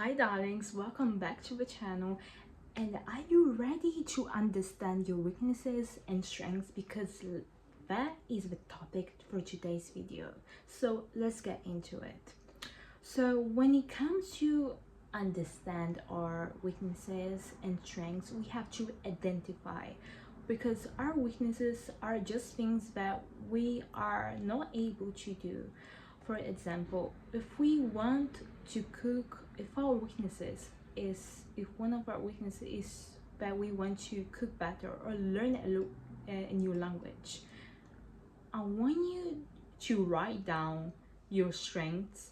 Hi darlings, welcome back to the channel. And are you ready to understand your weaknesses and strengths? Because that is the topic for today's video. So let's get into it. So when it comes to understand our weaknesses and strengths, we have to identify, because our weaknesses are just things that we are not able to do. For example, if we want to cook, if one of our weaknesses is that we want to cook better or learn a new language, I want you to write down your strengths,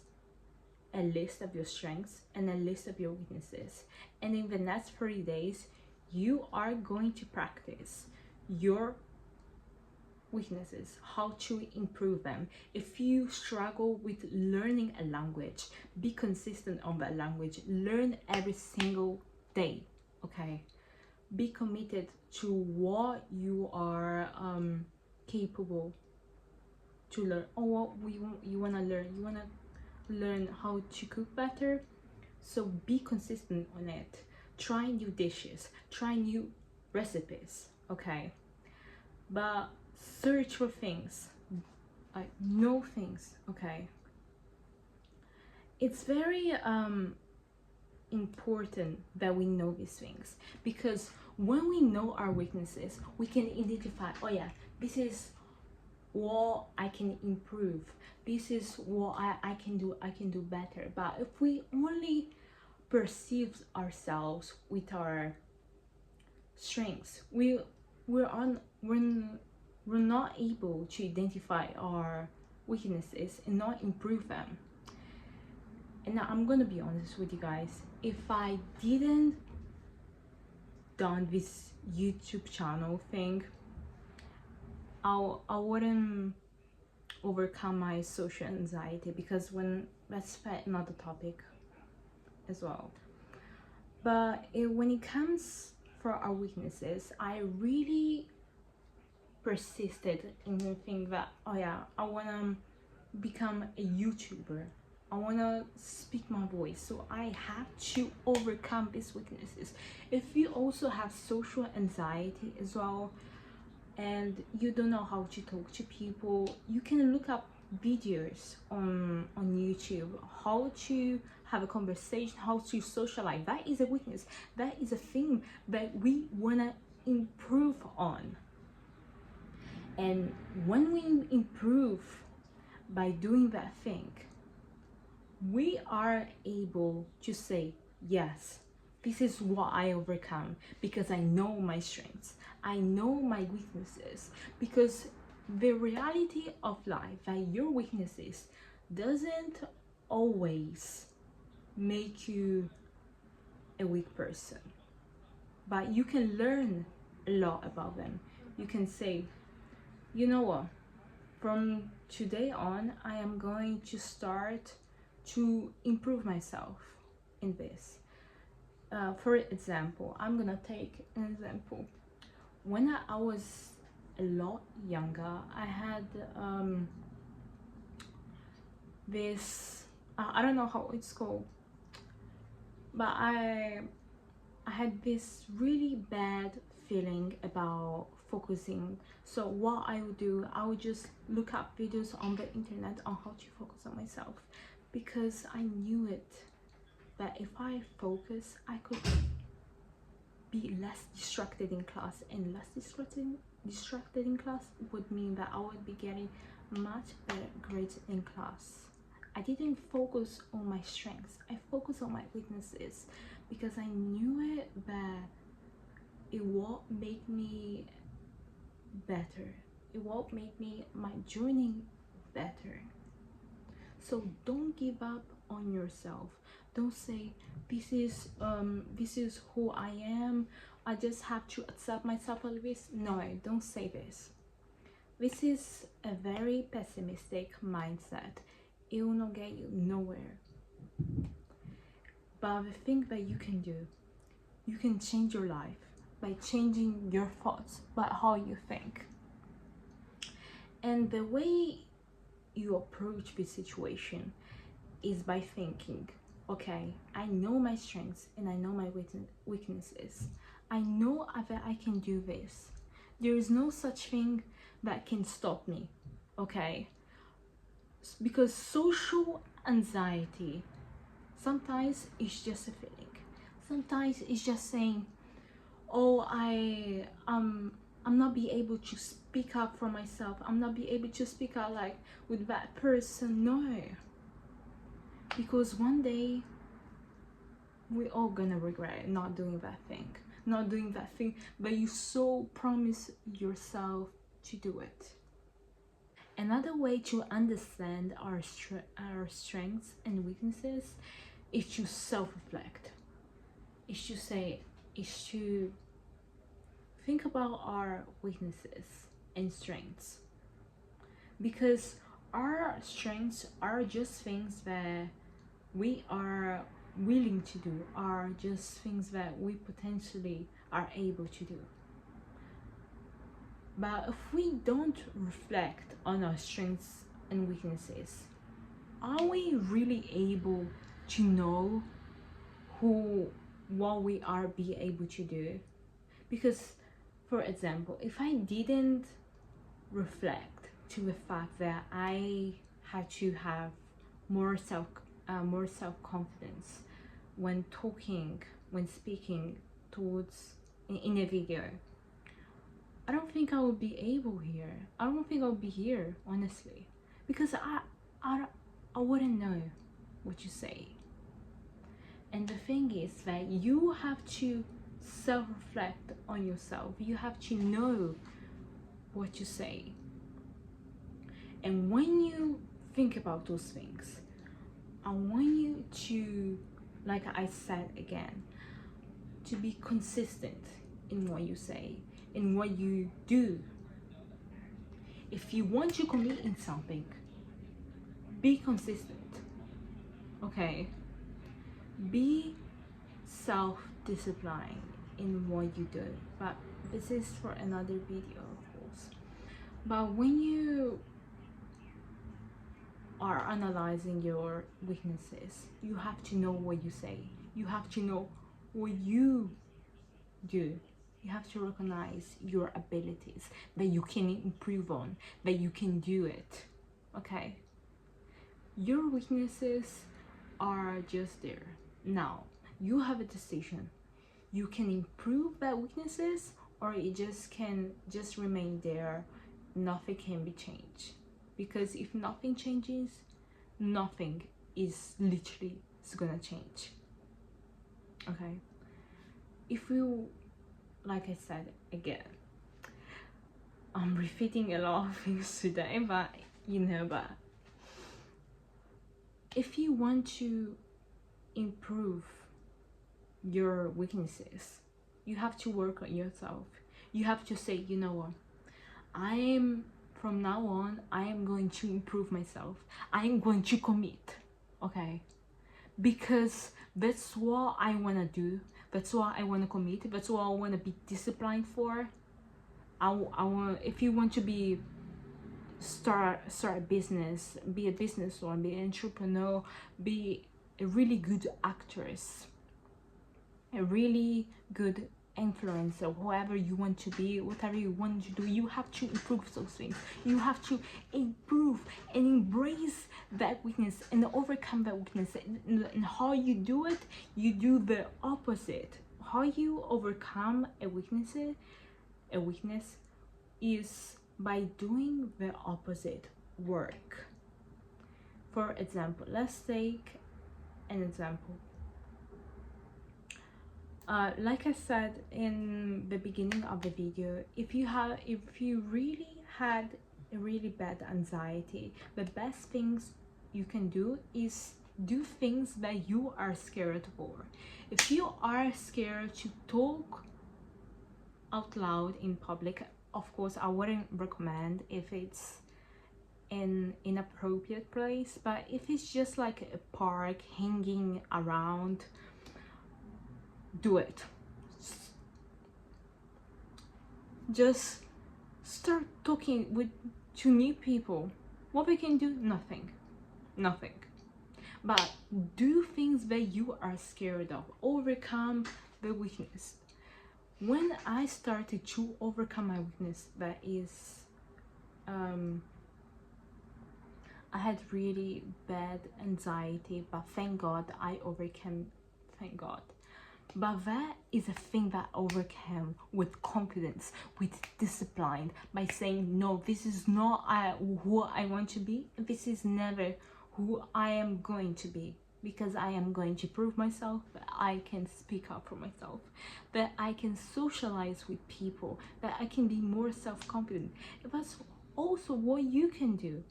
a list of your strengths and a list of your weaknesses. And in the next 30 days, you are going to practice your weaknesses, how to improve them. If you struggle with learning a language, be consistent on that language. Learn every single day, okay? Be committed to what you are capable to learn, or what you want to learn. You want to learn how to cook better, so be consistent on it. Try new dishes, try new recipes, okay? But search for things, like know things, okay? It's very important that we know these things, because when we know our weaknesses, we can identify, oh yeah, this is what I can improve, this is what I can do better. But if we only perceive ourselves with our strengths, we're not able to identify our weaknesses and not improve them. And now I'm gonna be honest with you guys, if I didn't done this YouTube channel thing, I wouldn't overcome my social anxiety, because that's another topic as well. But when it comes for our weaknesses, I really persisted in the thing that, oh yeah, I want to become a YouTuber, I want to speak my voice, so I have to overcome these weaknesses. If you also have social anxiety as well, and you don't know how to talk to people, you can look up videos on YouTube, how to have a conversation, how to socialize. That is a weakness, that is a thing that we want to improve on. And when we improve by doing that thing, we are able to say, yes, this is what I overcome, because I know my strengths, I know my weaknesses. Because the reality of life, that your weaknesses doesn't always make you a weak person, but you can learn a lot about them. You can say, you know what, from today on, I am going to start to improve myself in this. For example, I'm gonna take an example. When I was a lot younger, I had this, I don't know how it's called, but I had this really bad feeling about focusing. So what I would do, I would just look up videos on the internet on how to focus on myself, because I knew it, that if I focus, I could be less distracted in class, and less distracted in class would mean that I would be getting much better grades in class. I didn't focus on my strengths, I focused on my weaknesses, because I knew it that it won't make me better, it won't make me my journey better. So don't give up on yourself. Don't say, this is who I am, I just have to accept myself like this. No, don't say this. This is a very pessimistic mindset. It will not get you nowhere. But the thing that you can do, you can change your life by changing your thoughts, by how you think. And the way you approach this situation is by thinking, Okay, I know my strengths and I know my weaknesses. I know that I can do this. There is no such thing that can stop me. Okay, because social anxiety sometimes it's just a feeling. Sometimes it's just saying, oh, I'm not be able to speak up for myself. I'm not be able to speak out like with that person. No, because one day we all gonna regret not doing that thing, but you so promise yourself to do it. Another way to understand our strengths and weaknesses is to self-reflect. Is to say, is to think about our weaknesses and strengths, because our strengths are just things that we are willing to do, are just things that we potentially are able to do. But if we don't reflect on our strengths and weaknesses, are we really able to know what we are be able to do? Because, for example, if I didn't reflect to the fact that I had to have more self confidence when talking, when speaking towards in a video, I don't think I would be able here. I don't think I would be here, honestly, because I wouldn't know what you say. And the thing is that you have to self-reflect on yourself. You have to know what you say. And when you think about those things, I want you to, like I said again, to be consistent in what you say, in what you do. If you want to commit in something, be consistent. Okay? Be self-disciplined in what you do. But this is for another video, of course. But when you are analyzing your weaknesses, you have to know what you say. You have to know what you do. You have to recognize your abilities that you can improve on, that you can do it. Okay? Your weaknesses are just there. Now, you have a decision. You can improve that weaknesses, or it just can just remain there. Nothing can be changed. Because if nothing changes, nothing is literally gonna change. Okay? If you, like I said again, I'm repeating a lot of things today, but but if you want to improve your weaknesses, you have to work on yourself. You have to say, you know what, from now on, I am going to improve myself. I am going to commit. Okay? Because that's what I want to do. That's what I want to commit. That's what I want to be disciplined for. I want, if you want to be start a business, be a business owner, be an entrepreneur, be a really good actress, a really good influencer, whoever you want to be, whatever you want to do, you have to improve those things. You have to improve and embrace that weakness and overcome that weakness. And how you do it, you do the opposite. How you overcome a weakness is by doing the opposite work. For example, let's take an example. Like I said in the beginning of the video, if you really had a really bad anxiety, the best things you can do is do things that you are scared for. If you are scared to talk out loud in public, of course I wouldn't recommend if it's in inappropriate place, but if it's just like a park hanging around, do it. Just start talking to new people. What we can do? Nothing. but do things that you are scared of. Overcome the weakness. When I started to overcome my weakness, that is, I had really bad anxiety, but thank God I overcame. Thank God. But that is a thing that I overcame with confidence, with discipline, by saying, no, this is not who I want to be. This is never who I am going to be. Because I am going to prove myself, that I can speak up for myself, that I can socialize with people, that I can be more self-confident. That's also what you can do.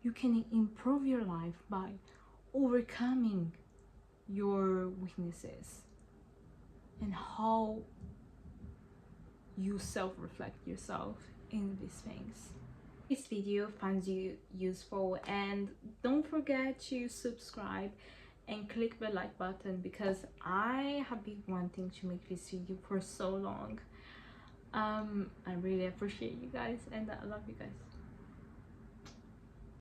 You can improve your life by overcoming your weaknesses and how you self-reflect yourself in these things. This video finds you useful, and don't forget to subscribe and click the like button, because I have been wanting to make this video for so long. I really appreciate you guys, and I love you guys.